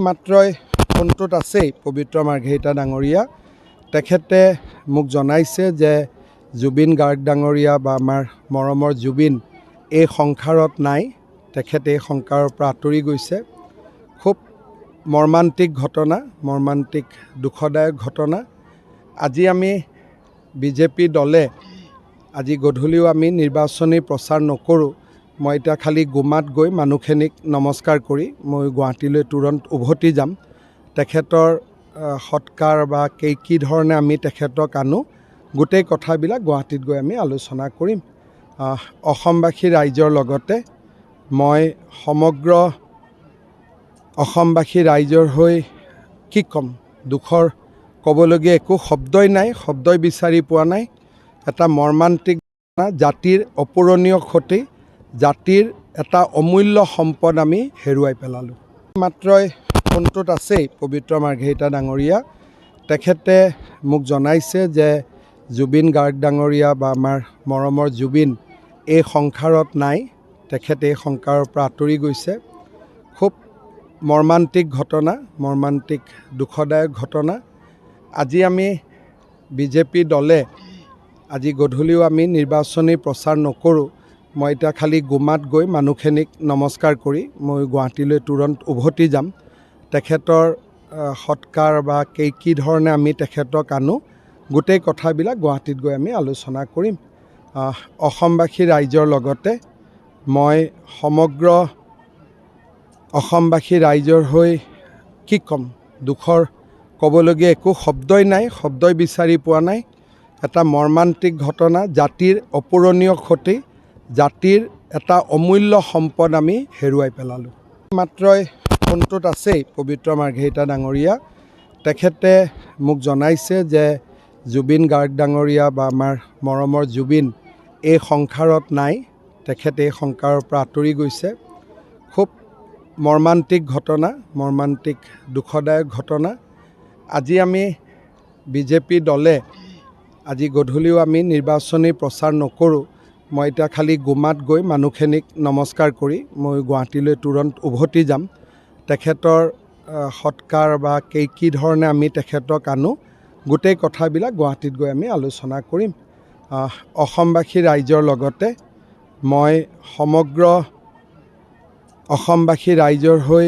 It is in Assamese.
মাত্ৰই ফোনটোত আছেই পবিত্ৰ মাৰ্ঘেৰিটা ডাঙৰীয়া তেখেতে মোক জনাইছে যে জুবিন গাৰ্গ ডাঙৰীয়া বা আমাৰ মৰমৰ জুবিন এই সংসাৰত নাই। তেখেতে এই সংসাৰৰ পৰা আঁতৰি গৈছে। খুব মৰ্মান্তিক ঘটনা, মৰ্মান্তিক দুখদায়ক ঘটনা। আজি আমি বিজেপি দলে আজি গধূলিও আমি নিৰ্বাচনী প্ৰচাৰ নকৰোঁ। মই এতিয়া খালি গুমাত গৈ মানুহখিনিক নমস্কাৰ কৰি মই গুৱাহাটীলৈ তুৰন্ত উভতি যাম। তেখেতৰ সৎকাৰ বা কি ধৰণে আমি তেখেতক আনো গোটেই কথাবিলাক গুৱাহাটীত গৈ আমি আলোচনা কৰিম। অসমবাসী ৰাইজৰ লগতে মই সমগ্ৰ অসমবাসী ৰাইজৰ হৈ কি ক'ম, দুখৰ ক'বলগীয়া একো শব্দই নাই, শব্দই বিচাৰি পোৱা নাই। এটা মৰ্মান্তিক জাতিৰ অপূৰণীয় ক্ষতি, জাতিৰ এটা অমূল্য সম্পদ আমি হেৰুৱাই পেলালোঁ। মাত্ৰই ফোনটোত আছেই পবিত্ৰ মাৰ্ঘেৰিটা ডাঙৰীয়া তেখেতে মোক জনাইছে যে জুবিন গাৰ্গ ডাঙৰীয়া বা আমাৰ মৰমৰ জুবিন এই সংসাৰত নাই। তেখেতে এই সংসাৰৰ পৰা আঁতৰি গৈছে। খুব মৰ্মান্তিক ঘটনা, মৰ্মান্তিক দুখদায়ক ঘটনা। আজি আমি বিজেপি দলে আজি গধূলিও আমি নিৰ্বাচনী প্ৰচাৰ নকৰোঁ। মই এতিয়া খালি গুমাত গৈ মানুহখিনিক নমস্কাৰ কৰি মই গুৱাহাটীলৈ তুৰন্ত উভতি যাম। তেখেতৰ সৎকাৰ বা কি ধৰণে আমি তেখেতক আনো গোটেই কথাবিলাক গুৱাহাটীত গৈ আমি আলোচনা কৰিম। অসমবাসী ৰাইজৰ লগতে মই সমগ্ৰ অসমবাসী ৰাইজৰ হৈ কি ক'ম, দুখৰ ক'বলগীয়া একো শব্দই নাই, শব্দই বিচাৰি পোৱা নাই। এটা মৰ্মান্তিক ঘটনা, জাতিৰ অপূৰণীয় ক্ষতি, জাতিৰ এটা অমূল্য সম্পদ আমি হেৰুৱাই পেলালোঁ। মাত্ৰই ফোনটোত আছেই পবিত্ৰ মাৰ্ঘেৰিটা ডাঙৰীয়া তেখেতে মোক জনাইছে যে জুবিন গাৰ্গ ডাঙৰীয়া বা আমাৰ মৰমৰ জুবিন এই সংসাৰত নাই। তেখেতে এই সংসাৰৰ পৰা আঁতৰি গৈছে। খুব মৰ্মান্তিক ঘটনা, মৰ্মান্তিক দুখদায়ক ঘটনা। আজি আমি বিজেপি দলে আজি গধূলিও আমি নিৰ্বাচনী প্ৰচাৰ নকৰোঁ। মই এতিয়া খালি গুমাত গৈ মানুহখিনিক নমস্কাৰ কৰি মই গুৱাহাটীলৈ তুৰন্ত উভতি যাম। তেখেতৰ সৎকাৰ বা কি ধৰণে আমি তেখেতক আনো গোটেই কথাবিলাক গুৱাহাটীত গৈ আমি আলোচনা কৰিম। অসমবাসী ৰাইজৰ লগতে মই সমগ্ৰ অসমবাসী ৰাইজৰ হৈ